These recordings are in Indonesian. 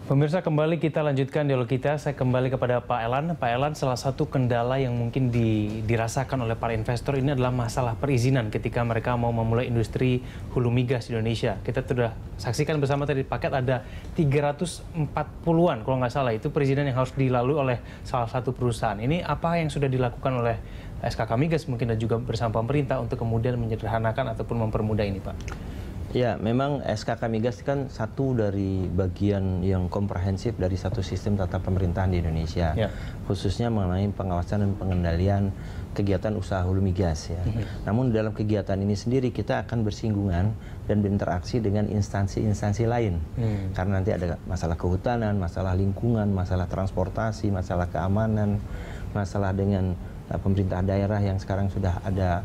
Pemirsa, kembali kita lanjutkan dialog kita. Saya kembali kepada Pak Elan. Pak Elan, salah satu kendala yang mungkin dirasakan oleh para investor ini adalah masalah perizinan ketika mereka mau memulai industri hulu migas di Indonesia. Kita sudah saksikan bersama tadi paket ada 340-an kalau nggak salah itu perizinan yang harus dilalui oleh salah satu perusahaan. Ini apa yang sudah dilakukan oleh SKK Migas mungkin dan juga bersama pemerintah untuk kemudian menyederhanakan ataupun mempermudah ini, Pak? Ya, memang SKK Migas kan satu dari bagian yang komprehensif dari satu sistem tata pemerintahan di Indonesia, khususnya mengenai pengawasan dan pengendalian kegiatan usaha hulu migas. Ya. Namun dalam kegiatan ini sendiri kita akan bersinggungan dan berinteraksi dengan instansi-instansi lain, karena nanti ada masalah kehutanan, masalah lingkungan, masalah transportasi, masalah keamanan, masalah dengan pemerintah daerah yang sekarang sudah ada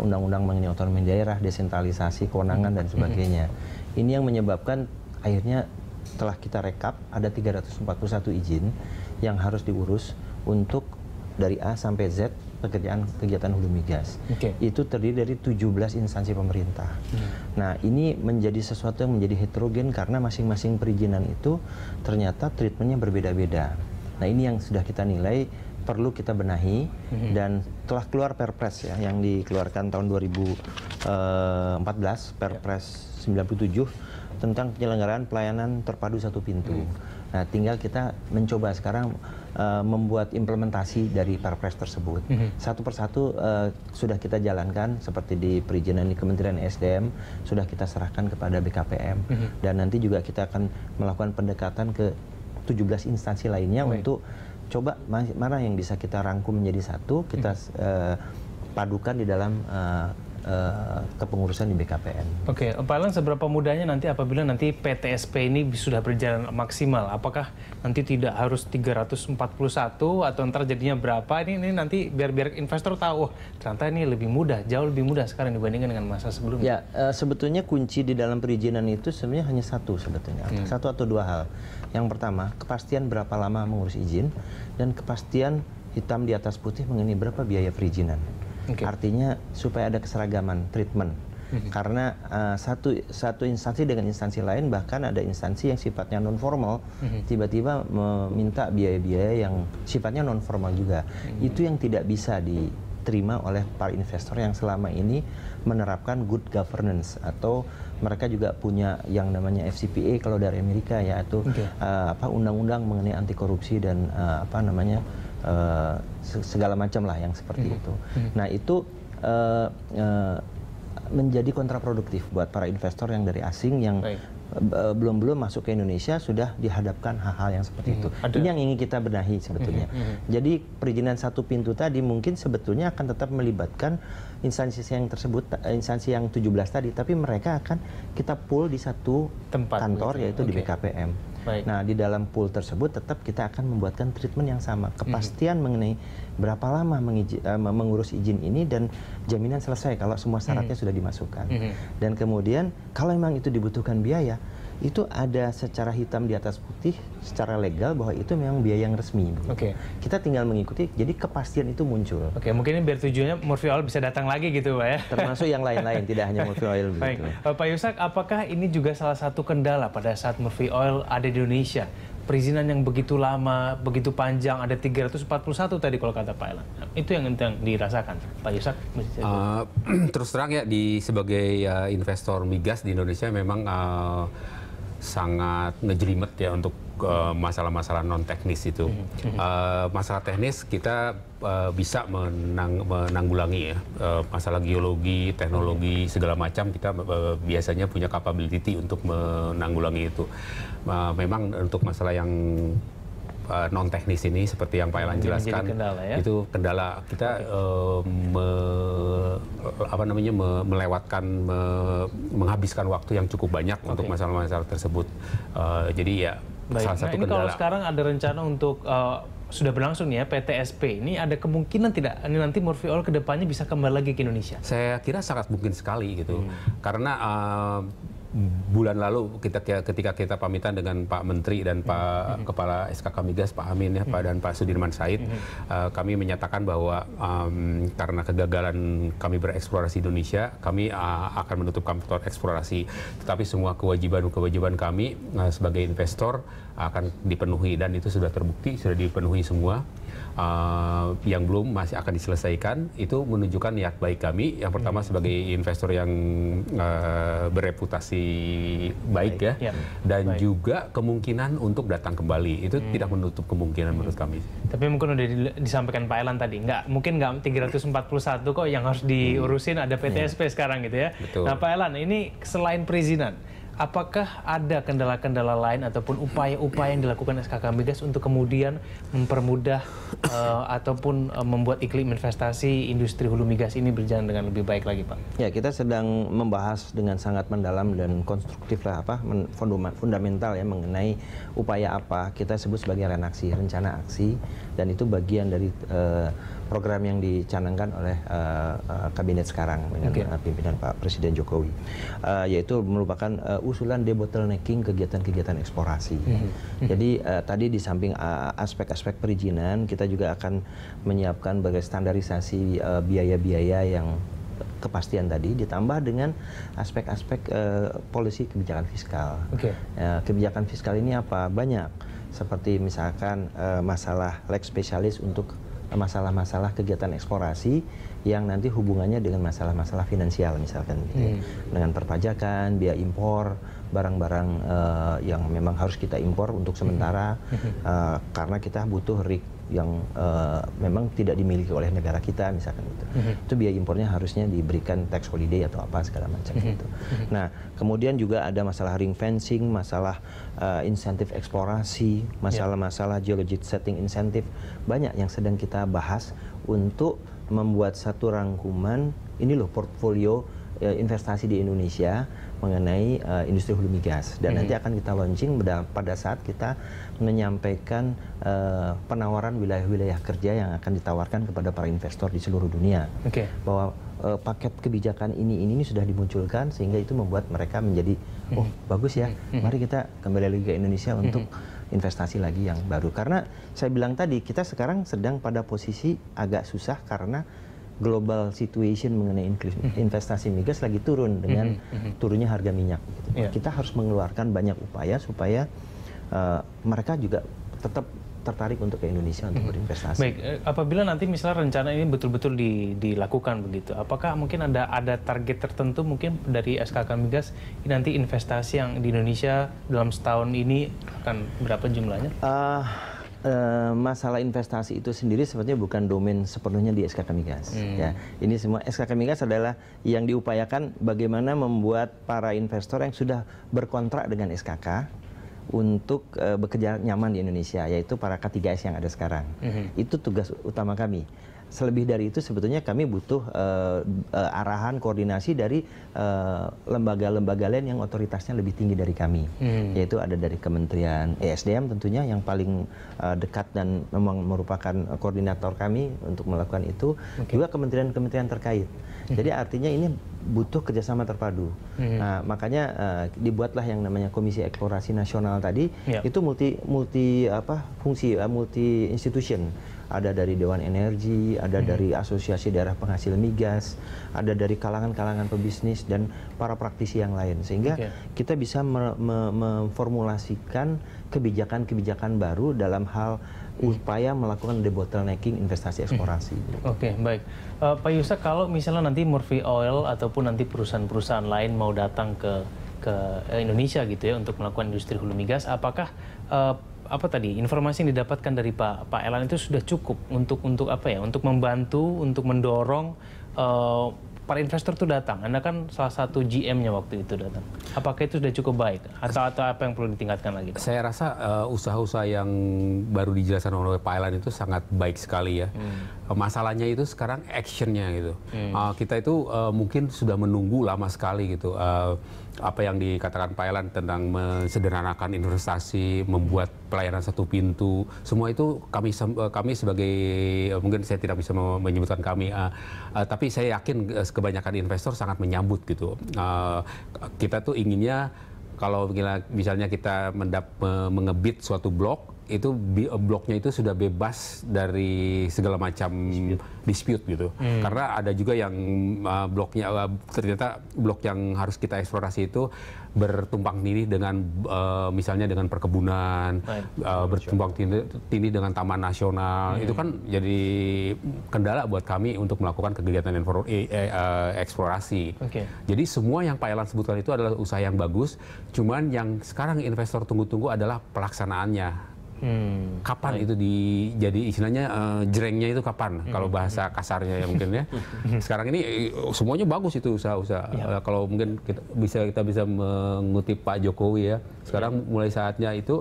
undang-undang mengenai otonomi daerah, desentralisasi kewenangan dan sebagainya. Ini yang menyebabkan akhirnya setelah kita rekap ada 341 izin yang harus diurus untuk dari A sampai Z kegiatan hulu migas. Itu terdiri dari 17 instansi pemerintah. Nah, ini menjadi sesuatu yang menjadi heterogen karena masing-masing perizinan itu ternyata treatmentnya berbeda-beda. Nah, ini yang sudah kita nilai perlu kita benahi, dan telah keluar Perpres ya yang dikeluarkan tahun 2014, Perpres 97 tentang penyelenggaraan pelayanan terpadu satu pintu. Nah, tinggal kita mencoba sekarang membuat implementasi dari Perpres tersebut. Satu persatu sudah kita jalankan, seperti di perizinan di Kementerian SDM sudah kita serahkan kepada BKPM, dan nanti juga kita akan melakukan pendekatan ke 17 instansi lainnya untuk coba mana yang bisa kita rangkum menjadi satu, kita padukan di dalam kepengurusan di BKPM. Oke, Pak Elan, seberapa mudahnya nanti apabila nanti PTSP ini sudah berjalan maksimal? Apakah nanti tidak harus 341 atau ntar jadinya berapa? Ini nanti biar investor tahu, ternyata ini lebih mudah, jauh lebih mudah sekarang dibandingkan dengan masa sebelumnya. Ya, sebetulnya kunci di dalam perizinan itu sebenarnya hanya satu sebetulnya, satu atau dua hal. Yang pertama, kepastian berapa lama mengurus izin, dan kepastian hitam di atas putih mengenai berapa biaya perizinan. Artinya supaya ada keseragaman treatment. Karena satu instansi dengan instansi lain, bahkan ada instansi yang sifatnya non formal tiba-tiba meminta biaya-biaya yang sifatnya non formal juga. Itu yang tidak bisa diterima oleh para investor yang selama ini menerapkan good governance, atau mereka juga punya yang namanya FCPA kalau dari Amerika, yaitu undang-undang mengenai anti korupsi dan segala macam lah yang seperti itu. Nah, itu menjadi kontraproduktif buat para investor yang dari asing yang belum masuk ke Indonesia sudah dihadapkan hal-hal yang seperti itu. Ini yang ingin kita benahi sebetulnya. Jadi perizinan satu pintu tadi mungkin sebetulnya akan tetap melibatkan instansi yang tersebut, instansi yang 17 tadi, tapi mereka akan kita pool di satu tempat kantor, yaitu di BKPM. Nah, di dalam pool tersebut tetap kita akan membuatkan treatment yang sama, kepastian mengenai berapa lama mengurus izin ini, dan jaminan selesai kalau semua syaratnya sudah dimasukkan. Dan kemudian kalau memang itu dibutuhkan biaya, itu ada secara hitam di atas putih secara legal bahwa itu memang biaya yang resmi. Kita tinggal mengikuti, jadi kepastian itu muncul. Mungkin ini biar tujuannya Murphy Oil bisa datang lagi gitu, Pak ya. Termasuk yang lain-lain, tidak hanya Murphy Oil. Baik, Pak Yusak, apakah ini juga salah satu kendala pada saat Murphy Oil ada di Indonesia? Perizinan yang begitu lama, begitu panjang, ada 341 tadi kalau kata Pak Elan. Itu yang dirasakan, Pak Yusak? Terus terang ya, sebagai investor migas di Indonesia memang sangat ngejelimet ya untuk masalah-masalah non teknis itu. Masalah teknis kita bisa menanggulangi ya. Masalah geologi, teknologi segala macam kita biasanya punya capability untuk menanggulangi itu. Memang untuk masalah yang non teknis ini seperti yang Pak Elan jelaskan, kendala, ya? Itu kendala kita menghabiskan waktu yang cukup banyak untuk masalah-masalah tersebut. Jadi ya salah satu kendala. Kalau sekarang ada rencana untuk sudah berlangsung ya PTSP, ini ada kemungkinan tidak ini nanti Murphy Oil kedepannya bisa kembali lagi ke Indonesia? Saya kira sangat mungkin sekali gitu, karena bulan lalu ketika kita pamitan dengan Pak Menteri dan Pak Kepala SKK Migas, Pak Amin ya, dan Pak Sudirman Said, kami menyatakan bahwa karena kegagalan kami bereksplorasi di Indonesia, kami akan menutup kantor eksplorasi. Tetapi semua kewajiban kami sebagai investor akan dipenuhi, dan itu sudah terbukti, sudah dipenuhi semua. Yang belum masih akan diselesaikan, itu menunjukkan niat baik kami. Yang pertama sebagai investor yang bereputasi baik ya, dan juga kemungkinan untuk datang kembali. Itu tidak menutup kemungkinan menurut kami. Tapi mungkin udah disampaikan Pak Elan tadi, mungkin nggak 341 kok yang harus diurusin, ada PTSP sekarang gitu ya. Betul. Nah Pak Elan, ini selain perizinan, apakah ada kendala-kendala lain ataupun upaya-upaya yang dilakukan SKK Migas untuk kemudian mempermudah ataupun membuat iklim investasi industri hulu migas ini berjalan dengan lebih baik lagi, Pak? Ya, kita sedang membahas dengan sangat mendalam dan konstruktif lah fundamental ya mengenai upaya apa kita sebut sebagai rencana aksi, dan itu bagian dari program yang dicanangkan oleh kabinet sekarang dengan pimpinan Pak Presiden Jokowi, yaitu merupakan usulan debottlenecking kegiatan-kegiatan eksplorasi. Jadi tadi di samping aspek-aspek perizinan, kita juga akan menyiapkan berbagai standarisasi biaya-biaya yang kepastian tadi, ditambah dengan aspek-aspek polisi kebijakan fiskal. Kebijakan fiskal ini apa? Banyak, seperti misalkan masalah leg spesialis untuk masalah-masalah kegiatan eksplorasi yang nanti hubungannya dengan masalah-masalah finansial, misalkan dengan perpajakan, biaya impor, barang-barang yang memang harus kita impor untuk sementara karena kita butuh rig yang memang tidak dimiliki oleh negara kita, misalkan itu. Itu biaya impornya harusnya diberikan tax holiday atau apa segala macam itu. Nah, kemudian juga ada masalah ring fencing, masalah insentif eksplorasi, masalah-masalah geologic setting insentif, banyak yang sedang kita bahas untuk membuat satu rangkuman ini loh portfolio investasi di Indonesia mengenai industri hulu migas, dan nanti akan kita launching pada saat kita menyampaikan penawaran wilayah-wilayah kerja yang akan ditawarkan kepada para investor di seluruh dunia, bahwa paket kebijakan ini sudah dimunculkan, sehingga itu membuat mereka menjadi oh bagus ya, mari kita kembali lagi ke Indonesia untuk investasi lagi yang baru. Karena saya bilang tadi, kita sekarang sedang pada posisi agak susah karena global situation mengenai investasi migas lagi turun dengan turunnya harga minyak. Gitu. Kita harus mengeluarkan banyak upaya supaya mereka juga tetap tertarik untuk ke Indonesia untuk berinvestasi. Baik, apabila nanti misalnya rencana ini betul-betul dilakukan begitu, apakah mungkin ada target tertentu mungkin dari SKK Migas nanti investasi yang di Indonesia dalam setahun ini akan berapa jumlahnya? Masalah investasi itu sendiri sebenarnya bukan domain sepenuhnya di SKK Migas. Ya, ini semua SKK Migas adalah yang diupayakan bagaimana membuat para investor yang sudah berkontrak dengan SKK untuk bekerja nyaman di Indonesia, yaitu para K3S yang ada sekarang. Itu tugas utama kami. Selebih dari itu sebetulnya kami butuh arahan, koordinasi dari lembaga-lembaga lain yang otoritasnya lebih tinggi dari kami, yaitu ada dari Kementerian ESDM tentunya yang paling dekat dan memang merupakan koordinator kami untuk melakukan itu, juga kementerian-kementerian terkait. Jadi artinya ini butuh kerjasama terpadu. Nah, makanya dibuatlah yang namanya Komisi Eksplorasi Nasional tadi, itu multi institution. Ada dari Dewan Energi, ada dari Asosiasi Daerah Penghasil Migas, ada dari kalangan-kalangan pebisnis dan para praktisi yang lain, sehingga kita bisa memformulasikan kebijakan-kebijakan baru dalam hal upaya melakukan debottlenecking investasi eksplorasi. Oke, baik. Pak Yusak, kalau misalnya nanti Murphy Oil ataupun nanti perusahaan-perusahaan lain mau datang ke Indonesia gitu ya untuk melakukan industri hulu migas, apakah informasi yang didapatkan dari Pak Elan itu sudah cukup untuk apa ya? Untuk membantu, untuk mendorong para investor itu datang. Anda kan salah satu GM-nya waktu itu datang. Apakah itu sudah cukup baik atau apa yang perlu ditingkatkan lagi, Pak? Saya rasa usaha-usaha yang baru dijelaskan oleh Pak Elan itu sangat baik sekali ya. Masalahnya itu sekarang actionnya gitu. Kita itu mungkin sudah menunggu lama sekali gitu. Apa yang dikatakan Pak Elan tentang mensederhanakan investasi, membuat pelayanan satu pintu, semua itu kami sebagai, mungkin saya tidak bisa menyebutkan kami, tapi saya yakin kebanyakan investor sangat menyambut gitu. Kita tuh inginnya kalau misalnya kita mengebit suatu blok, itu bloknya itu sudah bebas dari segala macam dispute gitu. Karena ada juga yang bloknya ternyata blok yang harus kita eksplorasi itu bertumpang tindih dengan misalnya dengan perkebunan, bertumpang tindih dengan taman nasional. Itu kan jadi kendala buat kami untuk melakukan kegiatan eksplorasi. Jadi semua yang Pak Elan sebutkan itu adalah usaha yang bagus, cuman yang sekarang investor tunggu-tunggu adalah pelaksanaannya. Kapan itu jadi istilahnya jerengnya itu kapan? Kalau bahasa kasarnya ya mungkin ya. Sekarang ini semuanya bagus itu usaha-usaha. Kalau mungkin kita bisa mengutip Pak Jokowi ya. Sekarang mulai saatnya itu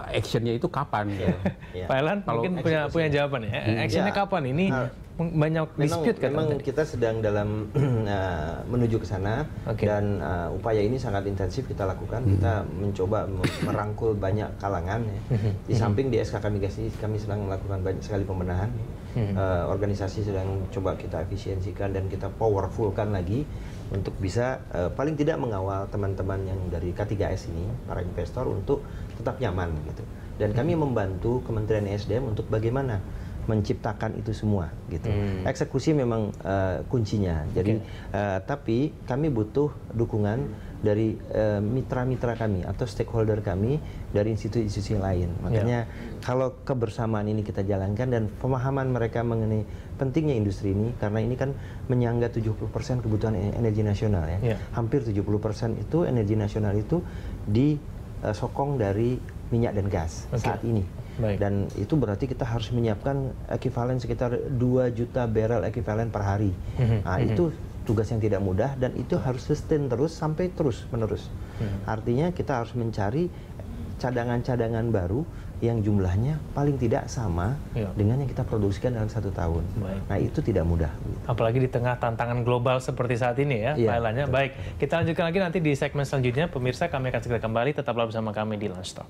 actionnya itu kapan? Gitu. Pak Elan mungkin punya jawaban ya. Actionnya kapan? Ini banyak dispute kan? Memang kita sedang dalam menuju ke sana dan upaya ini sangat intensif kita lakukan. Kita mencoba merangkul banyak kalangan. Ya. Di samping di SKK Migas ini kami sedang melakukan banyak sekali pembenahan. Organisasi sedang coba kita efisiensikan dan kita powerfulkan lagi untuk bisa paling tidak mengawal teman-teman yang dari K3S ini, para investor untuk tetap nyaman gitu. Dan kami membantu Kementerian ESDM untuk bagaimana menciptakan itu semua gitu. Eksekusi memang kuncinya. Jadi tapi kami butuh dukungan dari mitra-mitra kami atau stakeholder kami dari institusi-institusi lain. Makanya kalau kebersamaan ini kita jalankan dan pemahaman mereka mengenai pentingnya industri ini, karena ini kan menyangga 70% kebutuhan energi nasional ya. Hampir 70% itu energi nasional itu disokong dari minyak dan gas saat ini. Dan itu berarti kita harus menyiapkan ekuivalen sekitar 2 juta barrel ekuivalen per hari. Nah, itu tugas yang tidak mudah dan itu harus sustain terus sampai terus menerus. Artinya kita harus mencari cadangan-cadangan baru yang jumlahnya paling tidak sama dengan yang kita produksikan dalam 1 tahun. Nah, itu tidak mudah. Apalagi di tengah tantangan global seperti saat ini ya, Pak Elan. Baik, kita lanjutkan lagi nanti di segmen selanjutnya. Pemirsa, kami akan segera kembali. Tetaplah bersama kami di Lunch Talk.